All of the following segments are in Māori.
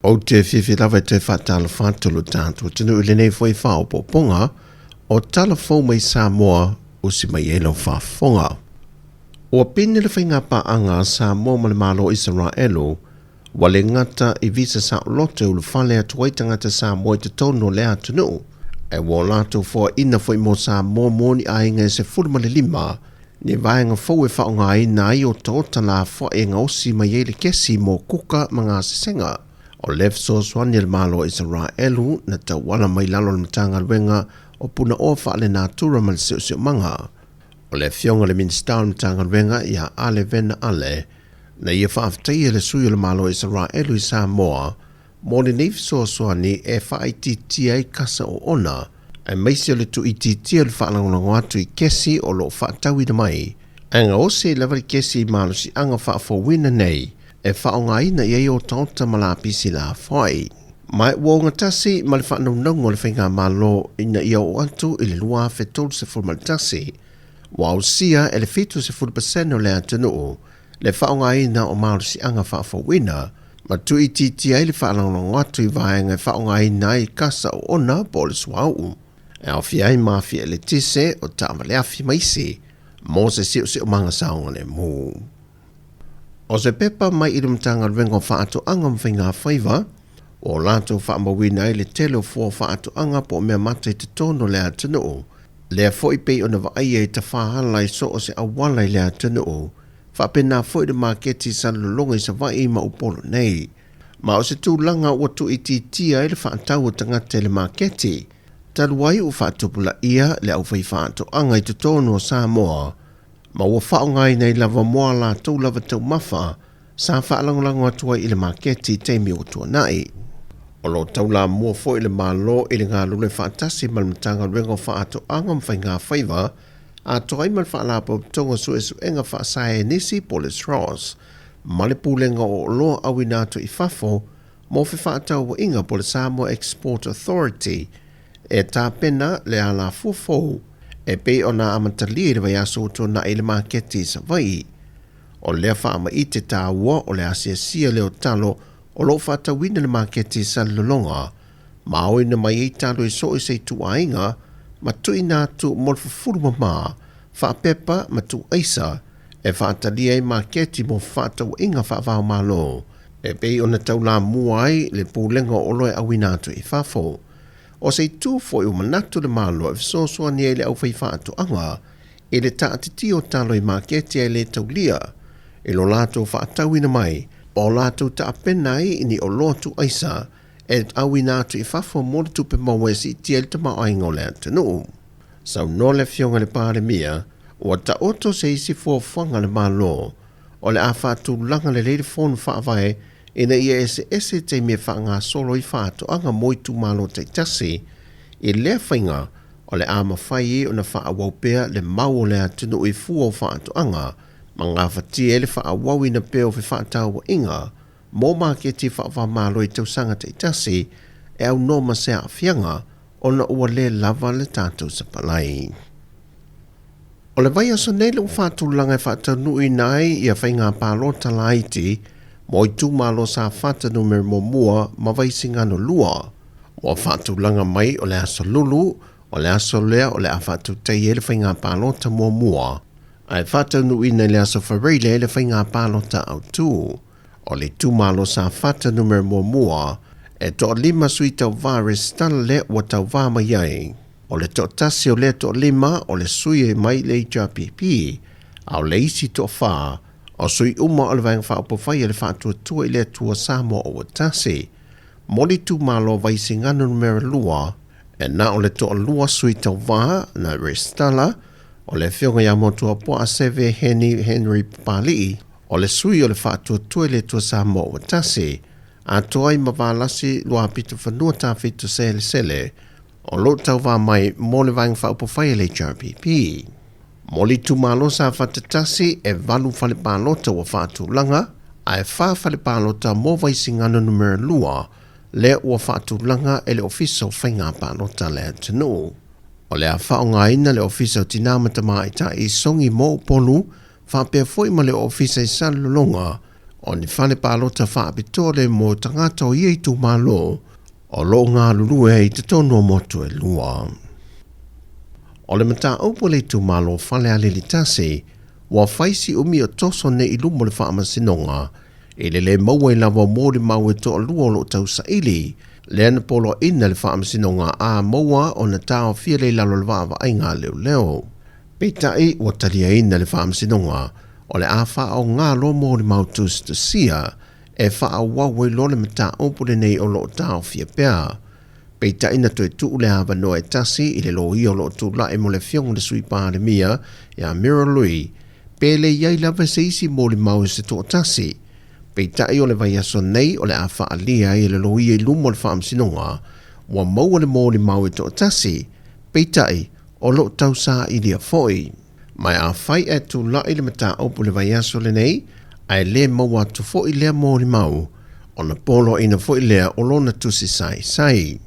O te whiwhi lawa te whatala whātulu tātua tunu ule nei fwoi whao poponga o tala whau mai Sāmoa o si mai elo whafonga. O pini le whainga paanga Sāmoa male malo Israelu wale ngata I visa sa lote ulu whale atuai tangata Sāmoa I te tono lea tunu. E wo lato fua ina fwoi mo Sāmoa moni ainga e se fulmale lima ni vaenga fau e whaonga ina I o tōta la fua e ngausi mai ele kesi mo kuka mga sesenga. O lef so swani el malo Israelu na tawala mai lalo le matanga luenga o puna o whaale nā tura mal sio manga. O le fionga le minister matanga luenga ia ale vena ale na ia whaaftai le suyo le malo Israelu I Sāmoa mo le neif so swani e whaititia I kasa o ona e meisi le tu ititia le whaalangonango atu I kesi o lo whaatawi na mai. Anga o se lewa kesi malo si anga whaafowina nei e whaonga ina I o tauta malapisi la whai. Mai wonga tasi ma le whanau le whainga malo ina ia o atu I le lua whetolu se fulma le tasi. Wa o sia e le fitu se fulpaseno le atanu le whaonga ina o malo si anga whaafawina ma tu I titi ai le whaalangonango atu I vaenga e whaonga ina I kasa o ona po le swau. E au fiai mafia le tise o tamale afi maisi mo se siu o manga saonga le mu. O se pepa mai I rumtanga rengo whaato anga mwhinga whaiva, o lato whaamawina I le telo fua whaato anga po mea mate te tono lea tanu. Lea fwoi pei ona waai e ta whahalai so o se awalai lea tanu. Whapena fwoi de maketi sa lulonga I sa vai ma upolo nei. Ma o se tūlanga ua tu iti tia I le whaatau o tangate le maketi. Taluai u whaatupula ia le au whai whaato anga I te tono o Sāmoa. Ma ua whaongai nei lava moa la tau lava tau mawha, sa whaalangolango atua I le maketi teimi o tua nai. O lo tau la mua fo I le malo I le ngā lule whaatasi malmatanga rengo whaato anga mwhainga whaiva, a toai mal whaalapo tonga su enga whaasae nisi polis Ross, male pūlenga o loa awinato I whafo, mo whi whaatau wa inga po le Sāmoa Export Authority, e tā pena le ala fufou, e pe ona amatalia I le aso tona I le maketi sa vai. O lea whaama I te tāua o le asia leo talo o lo whaatawina le maketi sa lolonga. Ma oina mai I talo I so I se tu ainga, ma tui nātu mo le fufuru mama, whaapepa ma tu aisa, e whaatalia I maketi mo whaatau inga whaavao malo. E pe ona tau la muai le pūlenga o loe awinatu I whafo. O se tū fo I manatu le malo e so ni ele au whai whaato anga, e le taatiti o talo I maketi e le taulia, e lo lato whaatawina mai, o lato taapenai ni o lotu aisa, e awinatu I whafo mo le tupe maua si tia le tama aingo le atanu. Sau no le fionga le pāre mia, o ta oto se isi fo whanga le malo, o le a whaatu langa le leire fonu whaavai, ina ia ese te me whaanga solo I whaato anga moitu malo te tasi, I lea whainga o le ama whai o na whaawau le mau le atunu I fua o whaato anga, ma ngā whatia le whaawau I na peo fi whaatau inga, mō maketi whaawha malo I tausanga te tasi, e au no masea whianga o na ua le lava le tātou sa palai. O le vai aso nei le whaatu langa I whaatau nui nai I a whainga pālo talaiti, mo I tūmalo sa whātanu me mo mua ma vaisingano lua. O whātu langa mai o le aso lulu, o le aso lea o le a whātu tei ele whainga pālota mo mua. Ai whātanu ina le aso whareile ele whainga pālota au tū. O le tūmalo sa whātanu me mo mua, e to lima sui tau vares tala le wa tau vama iai. O le to tasi o le to lima o le sui e mai le HRPP, au le isi to whaa, o sui uma o le vang wha upawhai le whaatua tua I le tua Sāmoa o Watasi. Moli tu malo vaisingano numera lua, e na o le toa lua sui tau waha na Restala, o le whionga ia motua po a seve Henry Pali, o le sui o le whaatua tua I le tua Sāmoa o Watasi, a toai mawalasi lua pitu whanua tā fitu sele, o lo tau wā mai mo le vang wha upawhai le HRPP. Moli tu malo sa whatatasi e valu whale pālota wa whaatu langa, a e wha whale pālota mo vaisingano numera lua, le ua whaatu langa e le ofiso whainga pālota le atanu. O le a whaonga ina le ofiso tinamata mai ta I songi mo polu, whapea foi ma le ofiso I salulonga, O ni whane pālota whaapitore mo tangata o iei tu malo, o lo ngā lulu e te tono motu e lua. O le mata upo le tu malo whale ale li tase, wa whaisi umi o toso ne ilumo le whaamasinonga, e le maua i lawa mōri mau e to o lua lo tau sa ili, le ana polo ina le whaamasinonga a maua o na tau fia le lalo le waa ai ngā leo leo. Peitai o talia ina le whaamasinonga, o le a wha o ngā lo mōri mau tus te sia, e wha a wawe lo le mata upo le nei o lo tau fia pia. Peitai na toi tu le hawa no e tasi i le lo i o lo tu la e mo le fiong le sui pāre mia, ya mira lui, pe le iai lava se isi mōri mau se to tasi. Peitai o le vai aso nei o le a wha alia i le lo i e lumo le whaamsinonga, wa maua le mōri mau e to tasi, peitai o lo tau sa i lia foi. Mai a whai e tu la i le mata opu le vai aso le nei, ai le maua tu foi lea mōri mau, o na polo ina foi lea o lo na tusi sai sai.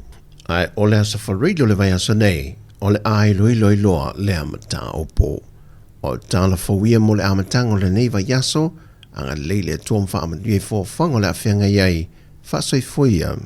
Ai o le asa wharido le vai aso nei, o le ai loi loi loa le amata opo. O tala fawia mo le amatango le nei vai aso, anga leile tuam wha amadue fo whango le a whianga iai, wha soi fuia.